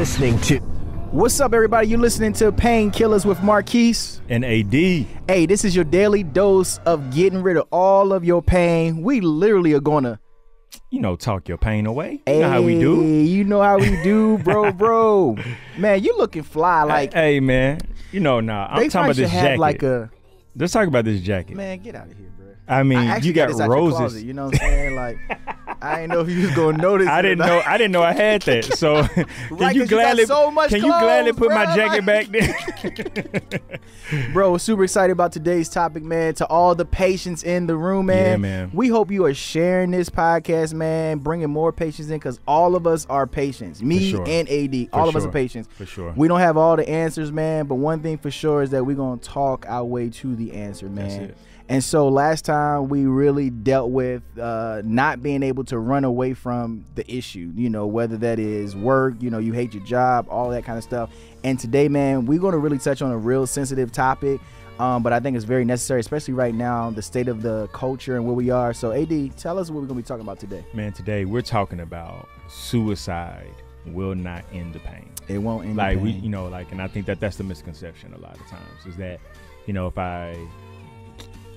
listening to... What's up, everybody? You're listening to Painkillers with Marquis and AD. Hey, this is your daily dose of getting rid of all of your pain. We literally are gonna, talk your pain away. You know how we do. You know how we do, bro. Man, you looking fly. Like, hey, man. I'm talking about this jacket. Let's talk about this jacket. Man, get out of here, bro. I mean, you got roses. Closet, you know what I'm saying? Like, I didn't know if you was gonna notice. I didn't know I had that. So right, you gladly put my jacket back there? Bro, super excited about today's topic, man. To all the patients in the room, man. Yeah, man. We hope you are sharing this podcast, man, bringing more patients in, because all of us are patients. Me and AD, all of us are patients. For sure. We don't have all the answers, man, but one thing for sure is that we're gonna talk our way to the answer, man. That's it. And so last time we really dealt with not being able to run away from the issue, whether that is work, you hate your job, all that kind of stuff. And today, man, we're going to really touch on a real sensitive topic, but I think it's very necessary, especially right now, the state of the culture and where we are. So, AD, tell us what we're going to be talking about today. Man, today we're talking about suicide will not end the pain. It won't end the pain. And I think that's the misconception a lot of times is that, if I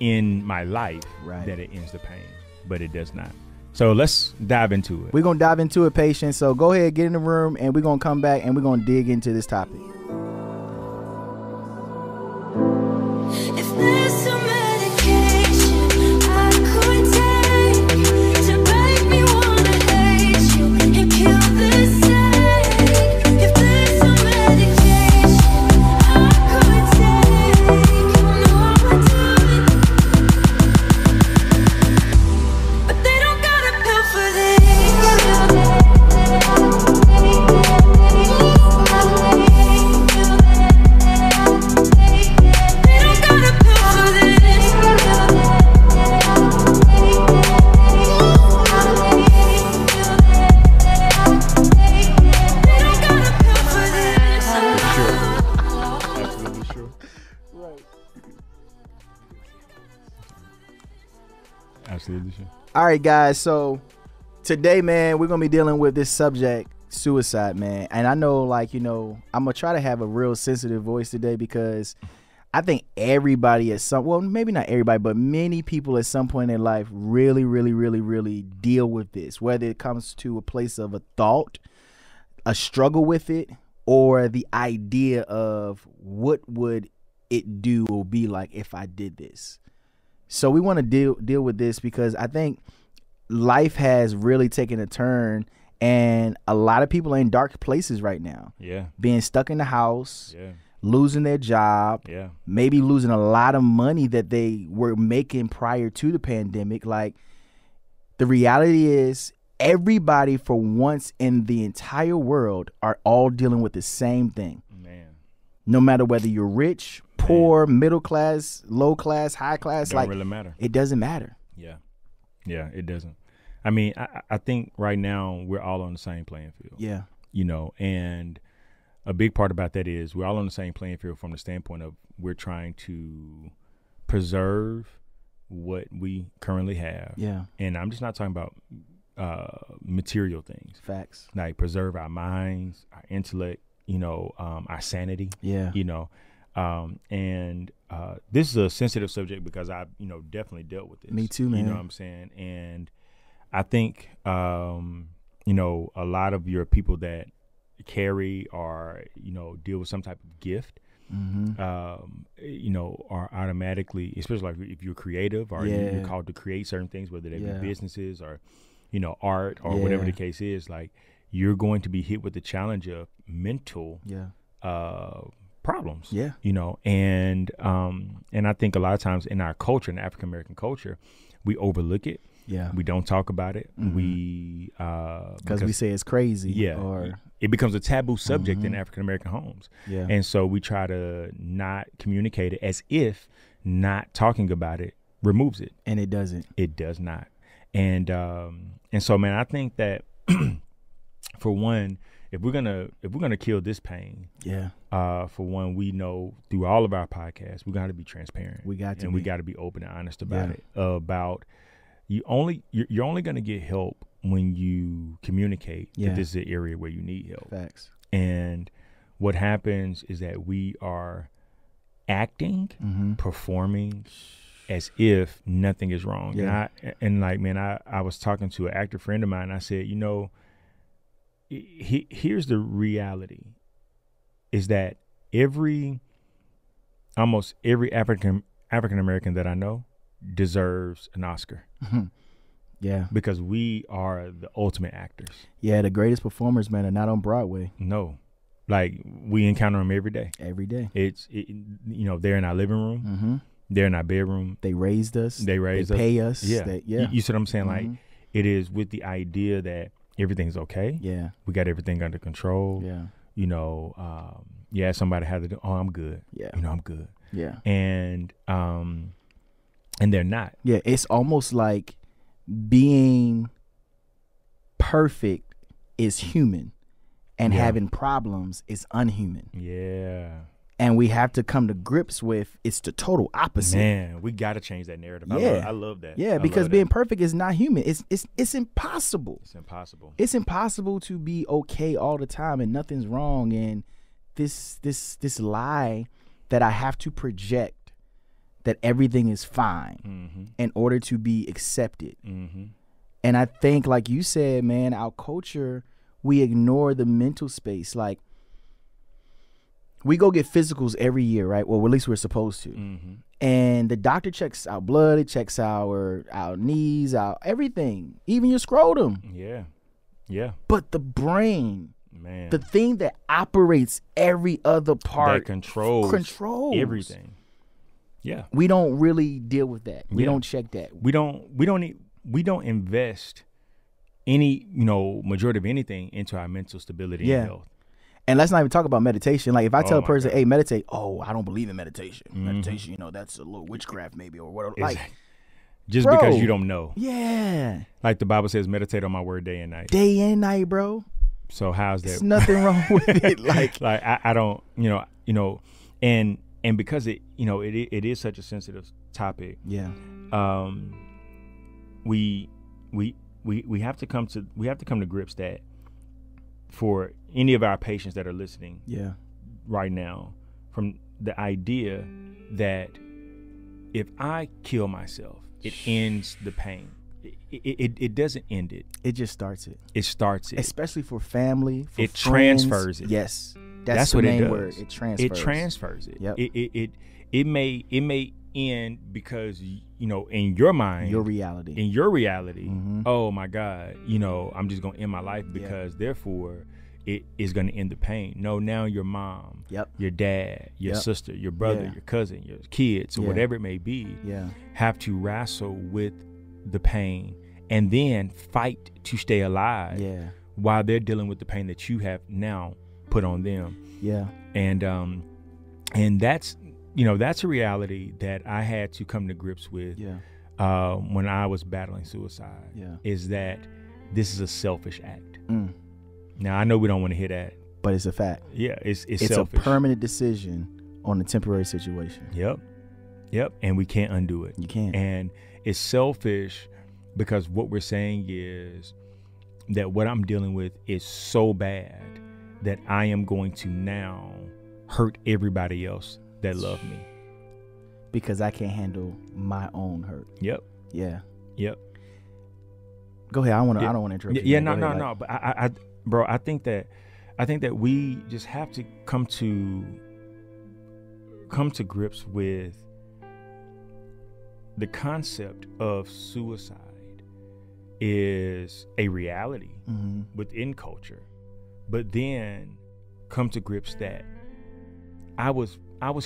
in my life, that it ends the pain, but it does not. So let's dive into it. We're going to dive into it, patients. So go ahead, get in the room, and we're going to come back and we're going to dig into this topic. If there's some medication I could take to make me want to hate you and kill this ache. If there's some medication I could take, no, I would do it. But they don't got a pill for this. They don't got a pill for this. They don't got a pill for this. Absolutely true. Right. Absolutely true. All right, guys. So today, man, we're going to be dealing with this subject, suicide, man. And I know, I'm going to try to have a real sensitive voice today because I think everybody maybe not everybody, but many people at some point in their life really, really, really, really deal with this, whether it comes to a place of a thought, a struggle with it, or the idea of what would it do or be like if I did this. So we want to deal with this because I think life has really taken a turn and a lot of people are in dark places right now. Yeah. Being stuck in the house, Yeah. losing their job, Yeah. maybe losing a lot of money that they were making prior to the pandemic. Like, the reality is everybody for once in the entire world are all dealing with the same thing. Man. No matter whether you're rich, poor, middle class, low class, high class, Don't really matter. It doesn't matter. Yeah. Yeah, it doesn't. I mean, I think right now we're all on the same playing field. Yeah. And a big part about that is we're all on the same playing field from the standpoint of we're trying to preserve what we currently have. Yeah. And I'm just not talking about material things. Facts. Like preserve our minds, our intellect, our sanity. Yeah. This is a sensitive subject because I've, definitely dealt with this. Me too, man. You know what I'm saying? And I think, a lot of your people that carry or, deal with some type of gift, are automatically, especially like if you're creative or you're called to create certain things, whether they be businesses or, art or whatever the case is, like you're going to be hit with the challenge of mental problems. Yeah. And I think a lot of times in our culture, in the African American culture, we overlook it. Yeah. We don't talk about it. We because we say it's crazy. Yeah. Or it becomes a taboo subject in African American homes. Yeah. And so we try to not communicate it as if not talking about it removes it. And it doesn't. It does not. And so, man, I think that for one, if we're gonna kill this pain, for one, we know through all of our podcasts, we got to be transparent. We got to be open and honest about it. About you're only gonna get help when you communicate that this is an area where you need help. Facts. And what happens is that we are acting, performing as if nothing is wrong. Yeah. And I was talking to an actor friend of mine, and I said, you know, here's the reality, is that almost every African American that I know deserves an Oscar. Yeah. Because we are the ultimate actors. Yeah, the greatest performers, man, are not on Broadway. No. Like, we encounter them every day. Every day. They're in our living room. They're in our bedroom. They raised us. They pay us. Yeah. You see what I'm saying? Like, it is with the idea that everything's okay. Yeah. We got everything under control. Yeah. You know, somebody had to do, oh, I'm good. Yeah. You know, I'm good. Yeah. And they're not. Yeah. It's almost like being perfect is human and having problems is unhuman. Yeah. And we have to come to grips with it's the total opposite. Man, we got to change that narrative. Yeah. I love that. Yeah, because being perfect is not human. It's impossible. It's impossible. It's impossible to be okay all the time and nothing's wrong. And this lie that I have to project that everything is fine in order to be accepted. And I think, like you said, man, our culture, we ignore the mental space. Like, we go get physicals every year, right? Well, at least we're supposed to. And the doctor checks our blood, it checks our knees, our everything, even your scrotum. Yeah. Yeah. But the brain, man, the thing that operates every other part, that controls everything. Yeah. We don't really deal with that. We don't check that. We don't invest any, majority of anything into our mental stability and health. And let's not even talk about meditation. Like, if I tell a person, hey, meditate, I don't believe in meditation. Meditation, that's a little witchcraft maybe or whatever. Like, just because you don't know. Yeah. Like the Bible says, meditate on my word day and night. Day and night, bro. So how's that? There's nothing wrong with it. Like I don't, and because it is such a sensitive topic. Yeah. We have to come to grips that for any of our patients that are listening right now, from the idea that if I kill myself, it ends the pain. It doesn't end it. It just starts it. It starts it. Especially for family, for it friends. Transfers it. Yes. That's the what main it does. word. It transfers. It transfers it. Yep. It may end because, in your mind, your reality. In your reality, oh my God, I'm just gonna end my life because therefore it is gonna end the pain. No, now your mom, your dad, your sister, your brother, your cousin, your kids, or whatever it may be, have to wrestle with the pain and then fight to stay alive while they're dealing with the pain that you have now put on them. And that's that's a reality that I had to come to grips with when I was battling suicide, is that this is a selfish act. Now, I know we don't want to hear that, but it's a fact. Yeah, it's selfish. A permanent decision on a temporary situation. Yep. And we can't undo it. You can't. And it's selfish because what we're saying is that what I'm dealing with is so bad that I am going to now hurt everybody else that love me. Because I can't handle my own hurt. Yep. Yeah. Yep. Go ahead. I don't want to interrupt you. Yeah, no. But I think that we just have to come to grips with the concept of suicide is a reality within culture, but then come to grips that I was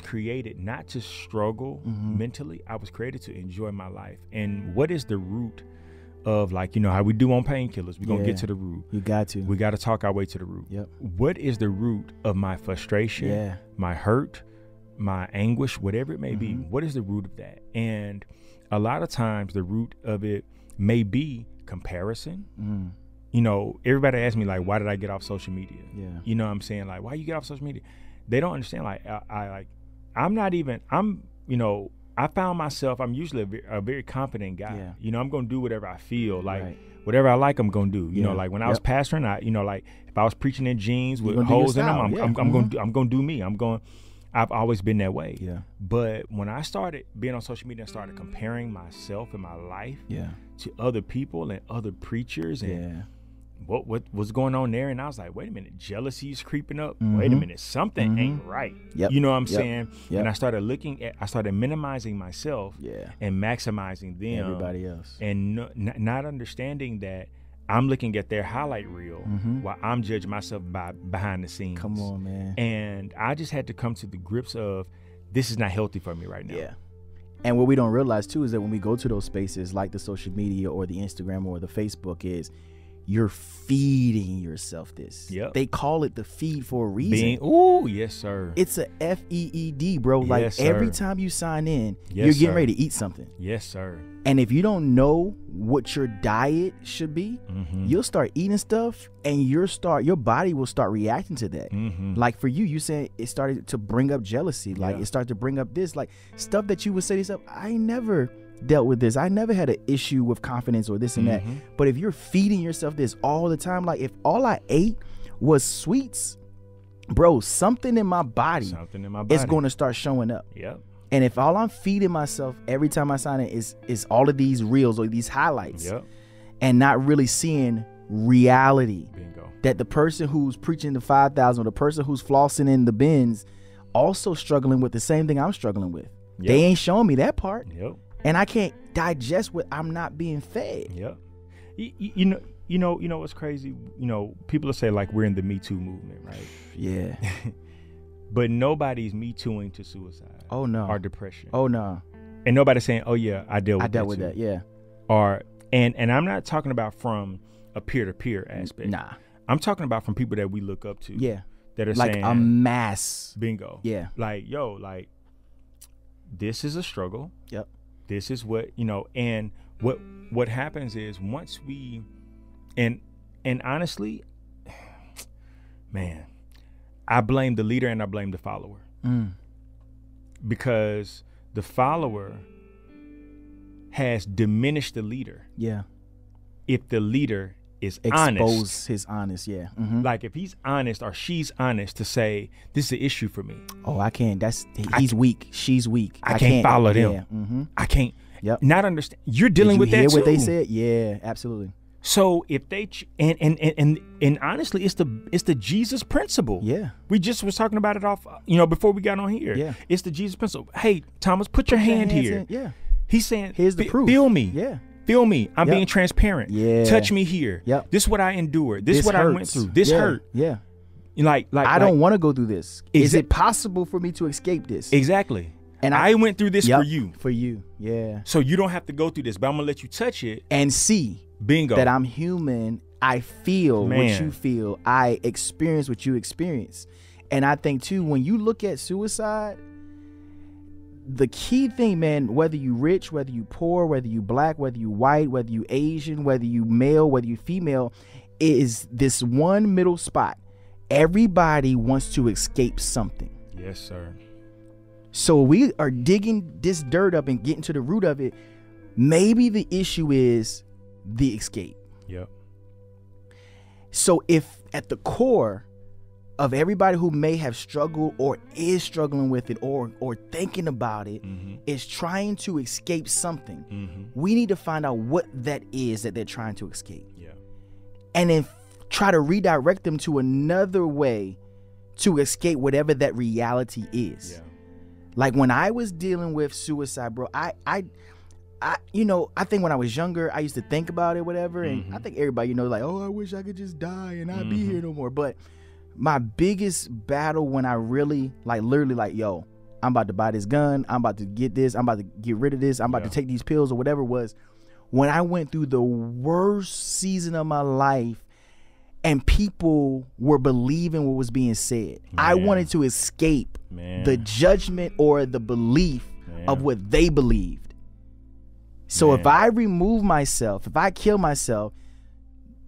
created not to struggle mentally. I was created to enjoy my life. And what is the root of, like, how we do on painkillers? We're going to get to the root. You got to. We got to talk our way to the root. Yep. What is the root of my frustration, my hurt, my anguish, whatever it may be? What is the root of that? And a lot of times the root of it may be comparison. Everybody asks me, like, why did I get off social media? You know what I'm saying? Like, why you get off social media? They don't understand. Like, I'm I found myself, I'm usually a very confident guy. Yeah. You know, I'm going to do whatever I feel. Like, whatever I like, I'm going to do. You know, like when I was pastoring, like if I was preaching in jeans with holes in them, I'm going to do me. I've always been that way. Yeah. But when I started being on social media and started comparing myself and my life to other people and other preachers and what was going on there, and I was like, wait a minute, jealousy is creeping up. Wait a minute, something ain't right. You know what I'm saying? And I started minimizing myself and maximizing them, everybody else, and not understanding that I'm looking at their highlight reel while I'm judging myself by behind the scenes. Come on, man. And I just had to come to the grips of, this is not healthy for me right now. Yeah. And what we don't realize too is that when we go to those spaces like the social media or the Instagram or the Facebook, is you're feeding yourself this. Yep. They call it the feed for a reason. Ooh, yes, sir. It's a FEED, bro. Like, yes, every time you sign in, you're getting ready to eat something. Yes, sir. And if you don't know what your diet should be, you'll start eating stuff, and your body will start reacting to that. Like for you said it started to bring up jealousy. Like it started to bring up this, like stuff that you would say to yourself, I never dealt with this. I never had an issue with confidence or this and that. But if you're feeding yourself this all the time, like if all I ate was sweets, bro, something in my body is going to start showing up. Yep. And if all I'm feeding myself every time I sign in is all of these reels or these highlights, and not really seeing reality, that the person who's preaching the 5,000 or the person who's flossing in the bins also struggling with the same thing I'm struggling with. They ain't showing me that part. And I can't digest what I'm not being fed. You know what's crazy? You know, people will say like we're in the Me Too movement, right? Yeah. But nobody's Me Tooing to suicide. Oh no. Or depression. Oh no. And nobody's saying, oh yeah, I dealt with that. Yeah. Or and I'm not talking about from a peer-to-peer aspect. Nah. I'm talking about from people that we look up to. Yeah. That are like saying a mass. Bingo. Yeah. Like, yo, like this is a struggle. Yep. This is what, and what happens is once we, and honestly, man, I blame the leader and I blame the follower. Because the follower has diminished the leader. Yeah. If the leader is expose his honest, like if he's honest or she's honest to say, this is an issue for me. Oh, I can't. He's weak. She's weak. I can't follow them. Yeah. I can't. Not understand. You're dealing with that too. Did you hear what they said? Yeah, absolutely. So if they and honestly, it's the Jesus principle. Yeah. We just was talking about it off, before we got on here. Yeah. It's the Jesus principle. Hey, Thomas, put your hand here. Yeah. He's saying, here's the proof. Feel me. Yeah. Feel me. I'm being transparent. Yeah. Touch me here. Yep. This is what I endured. This is what hurts. I went through. This hurt. Yeah. Like I don't want to go through this. Is it possible for me to escape this? Exactly. And I went through this for you. For you. Yeah. So you don't have to go through this, but I'm gonna let you touch it and see. Bingo. That I'm human. I feel what you feel. I experience what you experience. And I think too, when you look at suicide, the key thing, man, whether you rich, whether you poor, whether you black, whether you white, whether you Asian, whether you male, whether you female, is this one middle spot. Everybody wants to escape something. Yes, sir. So we are digging this dirt up and getting to the root of it. Maybe the issue is the escape. Yep. So if at the core of everybody who may have struggled or is struggling with it or thinking about it is trying to escape something, we need to find out what that is that they're trying to escape. Yeah. And then try to redirect them to another way to escape whatever that reality is. Yeah. Like when I was dealing with suicide, bro, I think when I was younger, I used to think about it, whatever. And I think everybody, like, oh, I wish I could just die and not be here no more. But my biggest battle when I really, literally, yo, I'm about to buy this gun. I'm about to get this. I'm about to get rid of this. I'm about to take these pills or whatever, was when I went through the worst season of my life and people were believing what was being said. I wanted to escape the judgment or the belief of what they believed. So if I remove myself, if I kill myself,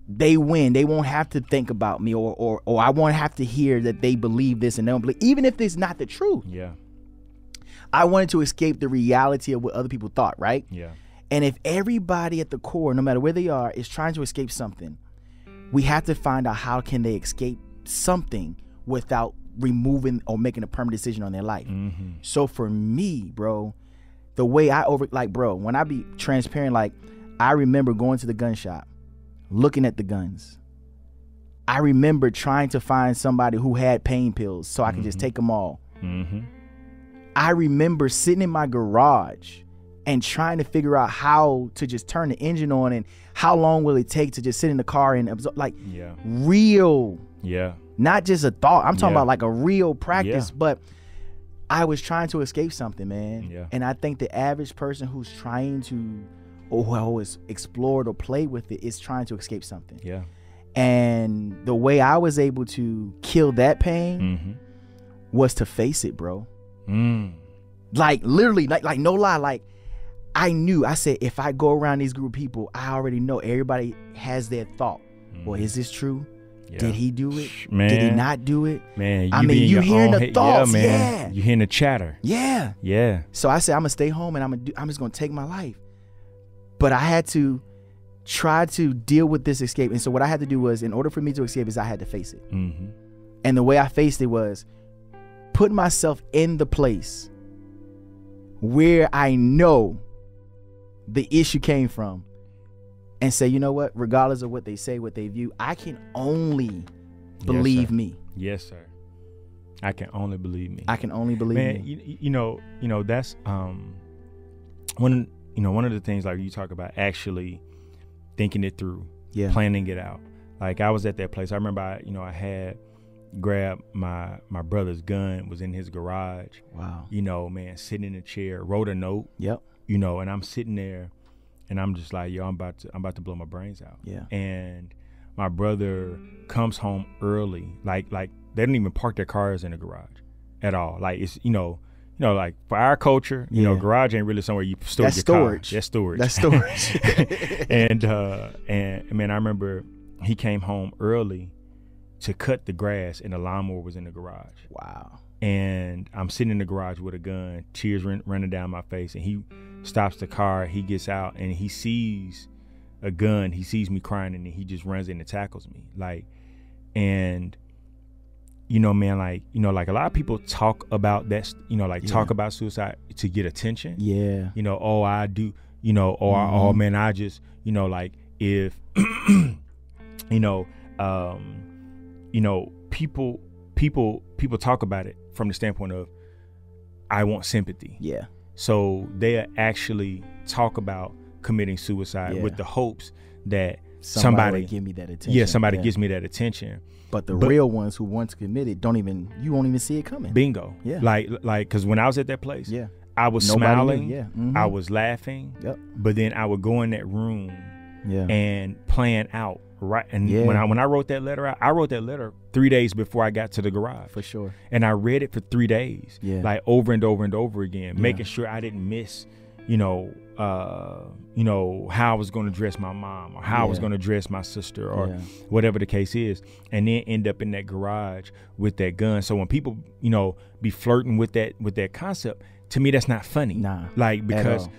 they win. They won't have to think about me or I won't have to hear that they believe this and they don't believe, even if it's not the truth. Yeah. I wanted to escape the reality of what other people thought, right? Yeah. And if everybody at the core, no matter where they are, is trying to escape something, we have to find out how can they escape something without removing or making a permanent decision on their life. Mm-hmm. So for me, bro, the way when I be transparent, like, I remember going to the gun shop, looking at the guns. I remember trying to find somebody who had pain pills so I could just take them all. Mm-hmm. I remember sitting in my garage and trying to figure out how to just turn the engine on and how long will it take to just sit in the car and absorb, like, real. Yeah. Not just a thought. I'm talking about like a real practice, Yeah. but I was trying to escape something, man. Yeah. And I think the average person who's trying to, or who has explored or played with it, is trying to escape something. Yeah. And the way I was able to kill that pain Mm-hmm. was to face it, bro. Mm. Like, literally, like no lie, like, I said, if I go around these group of people, I already know everybody has their thought. Well, is this true? Yeah. Did he do it? Man. Did he not do it? Man, you hearing the thoughts. Yeah, man. Yeah. You hearing the chatter. Yeah. Yeah. So I said, I'm gonna stay home and I'm just gonna take my life. But I had to try to deal with this escape. And so what I had to do was, in order for me to escape, is I had to face it. Mm-hmm. And the way I faced it was put myself in the place where I know the issue came from, and say, you know what, regardless of what they say, what they view, I can only believe me. Yes, sir. I can only believe me. I can only believe me. Me. You know that's one of the things, like, you talk about actually thinking it through, planning it out. Like, I was at that place. I remember I had grabbed my brother's gun, was in his garage. Wow. Man, sitting in a chair, wrote a note. Yep. And I'm sitting there and I'm just like, yo, I'm about to blow my brains out. Yeah. And my brother comes home early. Like they don't even park their cars in the garage at all. Like, it's, like, for our culture, garage ain't really somewhere you store your car. That's storage. That's storage. and man, I remember he came home early to cut the grass, and the lawnmower was in the garage. Wow. And I'm sitting in the garage with a gun, tears running down my face, and he stops the car, he gets out, and he sees a gun, he sees me crying, and he just runs in and tackles me. Like, and man, like a lot of people talk about that, talk about suicide to get attention. Yeah. Oh, I do, oh man, I just, like, if people talk about it from the standpoint of, I want sympathy. Yeah. So they actually talk about committing suicide with the hopes that somebody give me that attention. Yeah, somebody gives me that attention. But the real ones who want to commit it you won't even see it coming. Bingo. Yeah. Like, because when I was at that place, I was smiling. Yeah. Mm-hmm. I was laughing. Yep. But then I would go in that room and plan out. Right. And when I wrote that letter out, I wrote that letter 3 days before I got to the garage. For sure. And I read it for 3 days. Yeah. Like, over and over and over again, making sure I didn't miss, how I was going to dress my mom, or how I was going to dress my sister, or whatever the case is, and then end up in that garage with that gun. So when people, be flirting with that concept, to me, that's not funny. Nah. Like, because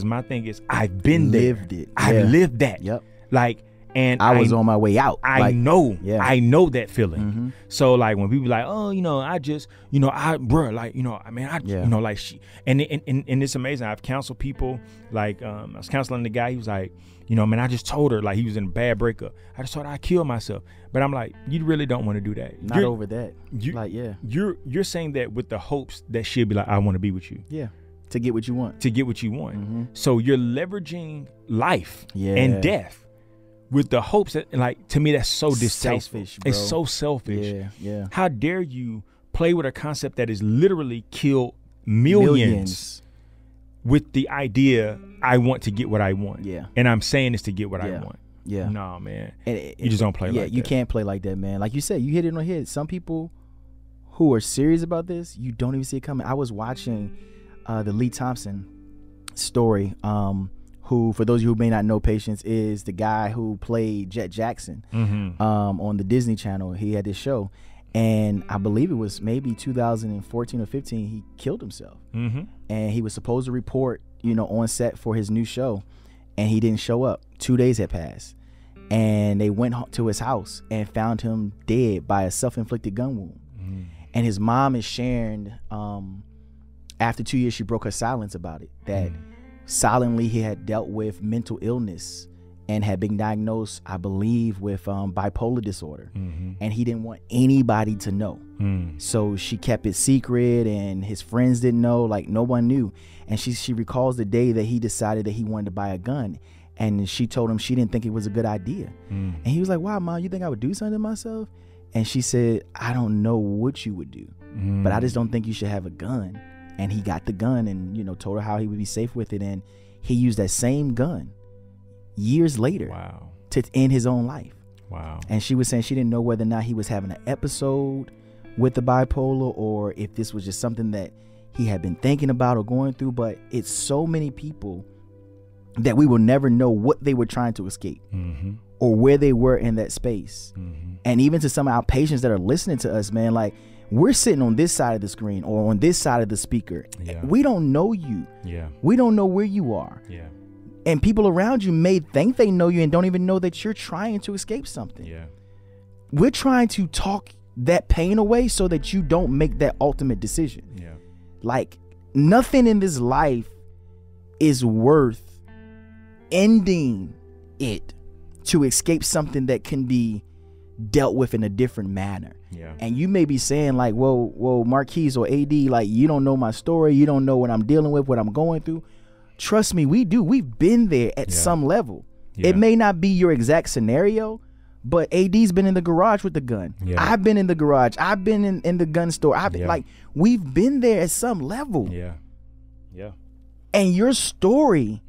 my thing is, I've been there. Lived it. I've lived that. Yep. Like, and I was on my way out. I know that feeling. Mm-hmm. So, like, when people like, oh, I just, like, she, and it's amazing. I've counseled people, like, I was counseling the guy. He was like, man, I just told her, like, he was in a bad breakup. I just told her I'd kill myself. But I'm like, you really don't want to do that. Not over that. You're saying that with the hopes that she'll be like, I want to be with you. Yeah. To get what you want. Mm-hmm. So you're leveraging life and death with the hopes that, like, to me, that's so distasteful. Selfish, bro. It's so selfish. Yeah, yeah. How dare you play with a concept that has literally killed millions with the idea, I want to get what I want. Yeah. And I'm saying this to get what I want. Yeah. No, man. You just don't play like that. Yeah, you can't play like that, man. Like you said, you hit it on the head. Some people who are serious about this, you don't even see it coming. I was watching the Lee Thompson story, who, for those of you who may not know, Patience is the guy who played Jet Jackson on the Disney Channel. He had this show, And I believe it was maybe 2014 or 15, he killed himself. And he was supposed to report, on set for his new show, and he didn't show up. 2 days had passed, and they went to his house and found him dead by a self-inflicted gun wound. And his mom is sharing, after 2 years, she broke her silence about it, that silently he had dealt with mental illness and had been diagnosed, I believe, with bipolar disorder. And he didn't want anybody to know. So she kept it secret, and his friends didn't know, like no one knew. And she recalls the day that he decided that he wanted to buy a gun. And she told him she didn't think it was a good idea. And he was like, "Wow, Mom, you think I would do something to myself?" And she said, "I don't know what you would do, but I just don't think you should have a gun." And he got the gun and, told her how he would be safe with it. And he used that same gun years later to end his own life. And she was saying she didn't know whether or not he was having an episode with the bipolar, or if this was just something that he had been thinking about or going through. But it's so many people that we will never know what they were trying to escape or where they were in that space. And even to some of our patients that are listening to us, man, like, we're sitting on this side of the screen or on this side of the speaker. We don't know you. We don't know where you are. And people around you may think they know you and don't even know that you're trying to escape something. We're trying to talk that pain away so that you don't make that ultimate decision. Like, nothing in this life is worth ending it to escape something that can be dealt with in a different manner. And you may be saying like, whoa, Marquis or AD, like, you don't know my story. You don't know what I'm dealing with, what I'm going through. Trust me, we do. We've been there at some level. It may not be your exact scenario, but AD's been in the garage with the gun. I've been in the garage. I've been in the gun store. I've been like, we've been there at some level. And your story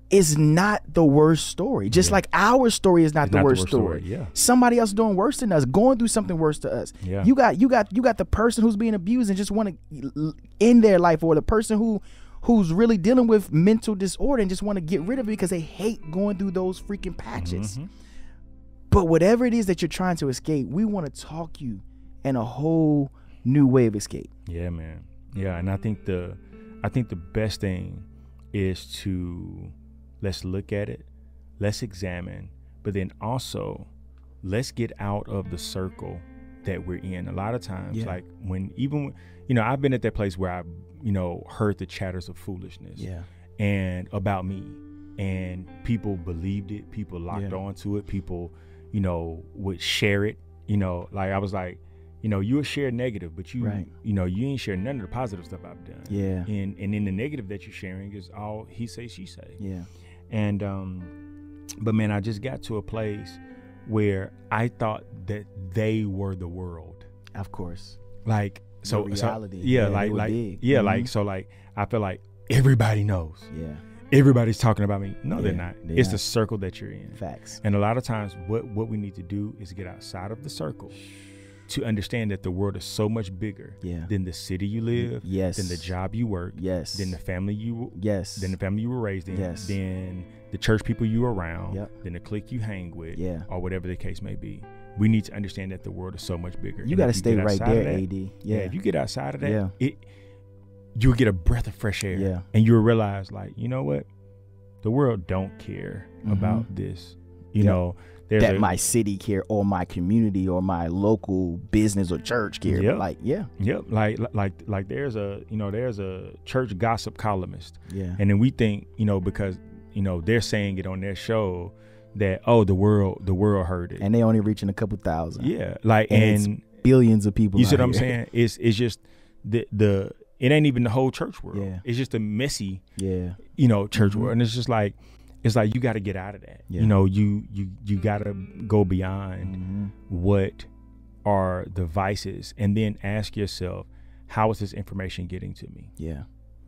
is not the worst story. Just like our story is not the worst story. Somebody else doing worse than us, going through something worse to us. You got the person who's being abused and just want to end their life, or the person who's really dealing with mental disorder and just want to get rid of it because they hate going through those freaking patches. But whatever it is that you're trying to escape, we want to talk you in a whole new way of escape. Man. And I think the best thing is to, let's look at it, let's examine, but then also let's get out of the circle that we're in. A lot of times, like I've been at that place where I, heard the chatters of foolishness and about me, and people believed it, people locked onto it, people, would share it, like I was like, you would share negative, but you ain't share none of the positive stuff I've done. And in the negative that you're sharing is all he say, she say. And but man, I just got to a place where I thought that they were the world. Of course. Like, so reality. So like I feel like everybody knows. Everybody's talking about me. No, they're not. It's the circle that you're in. Facts. And a lot of times what we need to do is get outside of the circle to understand that the world is so much bigger than the city you live, than the job you work, than the family you were raised in, than the church people you were around, than the clique you hang with, or whatever the case may be. We need to understand that the world is so much bigger. You got to stay right there, AD. If you get outside of that, you'll get a breath of fresh air, and you'll realize, like, you know what, the world don't care about this. You know. That my city care, or my community, or my local business or church care. Like there's a church gossip columnist. And then we think, because they're saying it on their show that, oh, the world heard it, and they only reaching a couple thousand. And billions of people. You see what I'm saying? It's just the it ain't even the whole church world. It's just a messy church world, and it's just like. It's like you got to get out of that. You got to go beyond what are the vices, and then ask yourself, how is this information getting to me?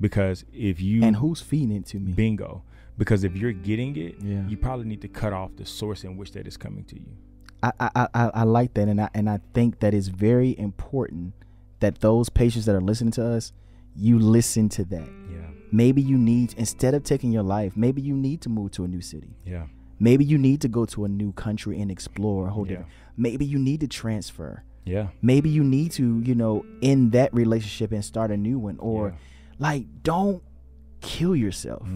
Because if you, and who's feeding it to me? Bingo. Because if you're getting it, you probably need to cut off the source in which that is coming to you. I like that, and I think that it's very important that those patients that are listening to us, you listen to that. Maybe you need, instead of taking your life, maybe you need to move to a new city. Maybe you need to go to a new country and explore a whole different. Maybe you need to transfer Yeah. Maybe you need to, you know, end that relationship and start a new one, or like, don't kill yourself.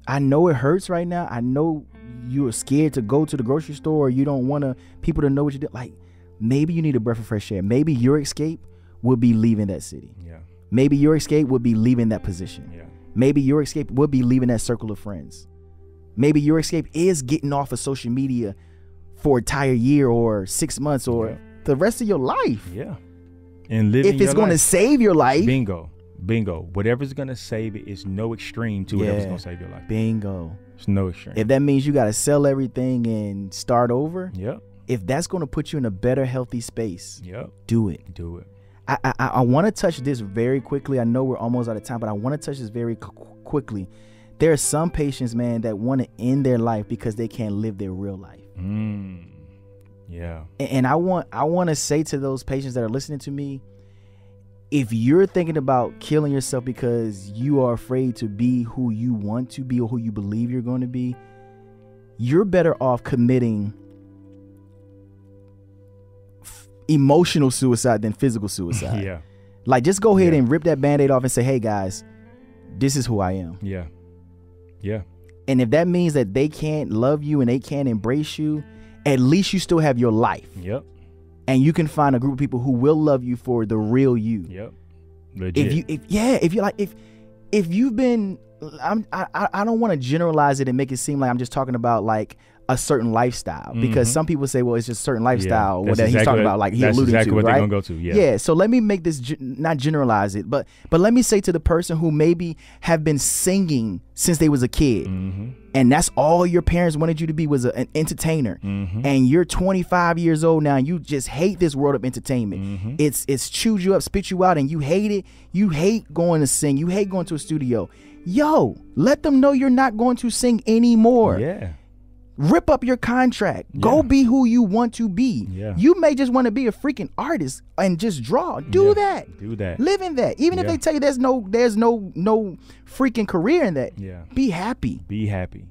I know it hurts right now. I know you're scared to go to the grocery store, or you don't want people to know what you did. Like, maybe you need a breath of fresh air. Maybe your escape will be leaving that city. Yeah. Maybe your escape would be leaving that position. Yeah. Maybe your escape would be leaving that circle of friends. Maybe your escape is getting off of social media for an entire year or 6 months or the rest of your life. Yeah. And living if it's going to save your life. Bingo. Whatever's going to save it is no extreme to whatever's going to save your life. Bingo. It's no extreme. If that means you got to sell everything and start over. Yep. If that's going to put you in a better, healthy space. Yep. Do it. Do it. I want to touch this very quickly. I know we're almost out of time, but I want to touch this very quickly. There are some patients, man, that want to end their life because they can't live their real life. Yeah. And I want to say to those patients that are listening to me, if you're thinking about killing yourself because you are afraid to be who you want to be or who you believe you're going to be, you're better off committing emotional suicide than physical suicide. Yeah. Like, just go ahead and rip that Band-Aid off and say, hey guys, this is who I am. Yeah. Yeah. And if that means that they can't love you and they can't embrace you, at least you still have your life. Yep. And you can find a group of people who will love you for the real you. Yep. Legit. If you've been, I don't want to generalize it and make it seem like I'm just talking about like a certain lifestyle, because some people say, well, it's just a certain lifestyle that he's talking about, like he alluded to, that's exactly what right? they're gonna go to. Yeah. So let me make this not generalize it, but let me say to the person who maybe have been singing since they was a kid, and that's all your parents wanted you to be, was an entertainer, and you're 25 years old now, and you just hate this world of entertainment. It's chewed you up, spit you out, and you hate it. You hate going to sing. You hate going to a studio. Yo, let them know you're not going to sing anymore. Yeah. Rip up your contract. Go be who you want to be. You may just want to be a freaking artist and just draw. Do that. Do that. Live in that. Even if they tell you there's no freaking career in that. Be happy. Be happy.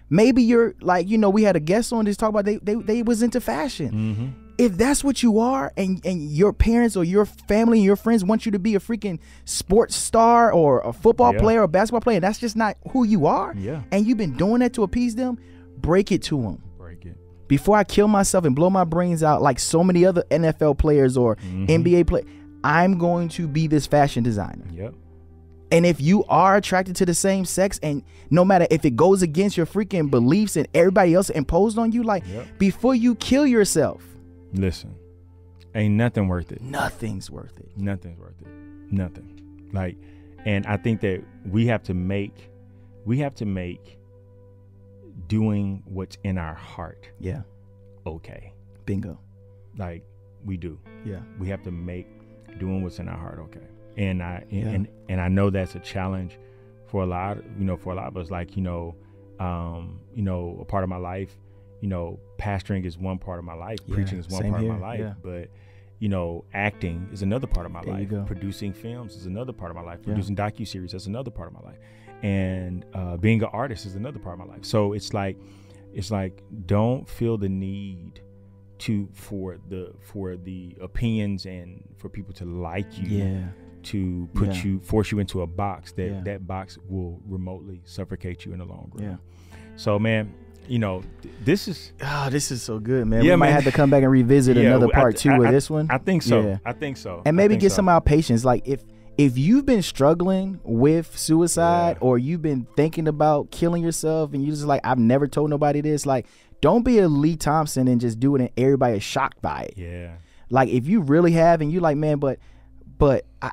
Maybe you're like, we had a guest on this talk about they was into fashion. If that's what you are, and your parents or your family and your friends want you to be a freaking sports star or a football player or a basketball player, and that's just not who you are, and you've been doing that to appease them, break it to them. Break it. Before I kill myself and blow my brains out like so many other NFL players or NBA players, I'm going to be this fashion designer. Yep. And if you are attracted to the same sex, and no matter if it goes against your freaking beliefs and everybody else imposed on you, like before you kill yourself, listen, ain't nothing worth it. Nothing's worth it. Nothing's worth it. Nothing. Like, and I think that we have to make doing what's in our heart okay. Bingo. Like, we do. Yeah. We have to make doing what's in our heart okay. And I know that's a challenge for a lot of us. Like, a part of my life, pastoring is one part of my life, preaching is one part of my life, but acting is another part of my life. Producing films is another part of my life. Producing docuseries, that's another part of my life. And being an artist is another part of my life. So it's like don't feel the need for the opinions and for people to like you, to force you into a box that box will remotely suffocate you in the long run. So, man, this is so good, man. We might have to come back and revisit another part two of this one. I think so. I think so. And maybe get some of our patients. Like, if you've been struggling with suicide or you've been thinking about killing yourself and you just like, I've never told nobody this, like, don't be a Lee Thompson and just do it and everybody is shocked by it. Yeah. Like, if you really have and you like, man, but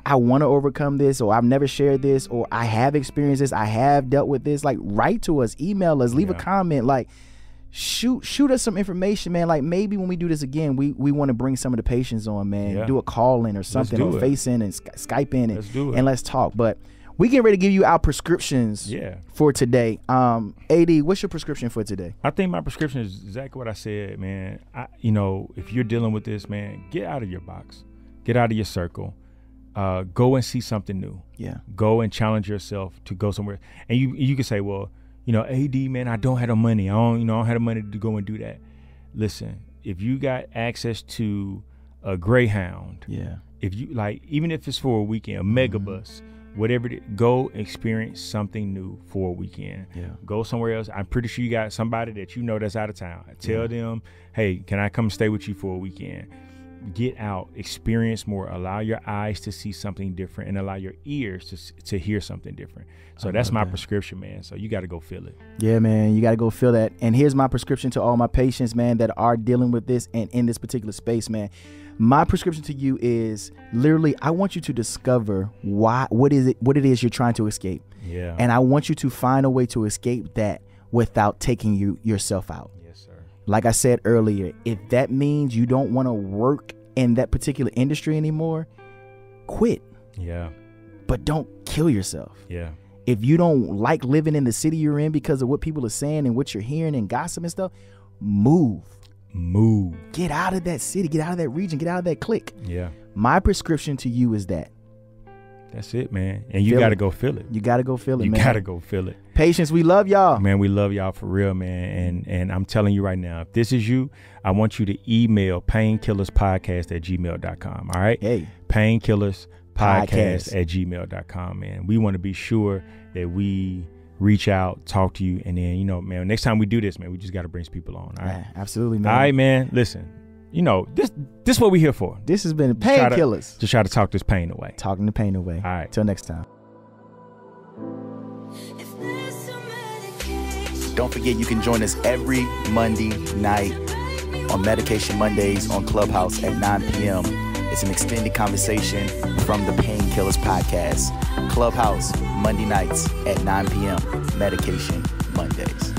I want to overcome this, or I've never shared this, or I have experienced this, I have dealt with this, like, write to us, email us, leave a comment, like, shoot us some information, man. Like, maybe when we do this again, we want to bring some of the patients on, man. Do a call in or something, or face in and Skype in and let's talk. But we get ready to give you our prescriptions for today. AD, what's your prescription for today? I think my prescription is exactly what I said, man. If you're dealing with this, man, get out of your box, get out of your circle. Go and see something new. Yeah. Go and challenge yourself to go somewhere. And you can say, well, AD, man, I don't have the money. I don't have the money to go and do that. Listen, if you got access to a Greyhound, if you like, even if it's for a weekend, a Megabus, whatever, go experience something new for a weekend. Go somewhere else. I'm pretty sure you got somebody that you know that's out of town. Tell them, hey, can I come stay with you for a weekend? Get out, experience more, allow your eyes to see something different, and allow your ears to hear something different. So that's my prescription, man. So you got to go feel it. Yeah, man, you got to go feel that. And here's my prescription to all my patients, man, that are dealing with this and in this particular space, man. My prescription to you is literally, I want you to discover what it is you're trying to escape. Yeah. And I want you to find a way to escape that without taking yourself out. Yes, sir. Like I said earlier, if that means you don't want to work in that particular industry anymore, quit. Yeah. But don't kill yourself. Yeah. If you don't like living in the city you're in because of what people are saying and what you're hearing and gossip and stuff, move. Get out of that city, get out of that region, get out of that clique. Yeah. My prescription to you is that. That's it, man. And you got to go feel it. You got to go feel it, man. You got to go feel it. Patience, we love y'all. Man, we love y'all for real, man. And I'm telling you right now, if this is you, I want you to email painkillerspodcast@gmail.com. All right? Hey. Painkillerspodcast@gmail.com, man. We want to be sure that we reach out, talk to you, and then, man, next time we do this, man, we just got to bring some people on. All right? Yeah, absolutely, man. All right, man. Listen, this is what we here for. This has been Painkillers. Just try to talk this pain away. Talking the pain away. All right. Till next time. Don't forget, you can join us every Monday night on Medication Mondays on Clubhouse at 9 p.m. It's an extended conversation from the Painkillers podcast. Clubhouse, Monday nights at 9 p.m. Medication Mondays.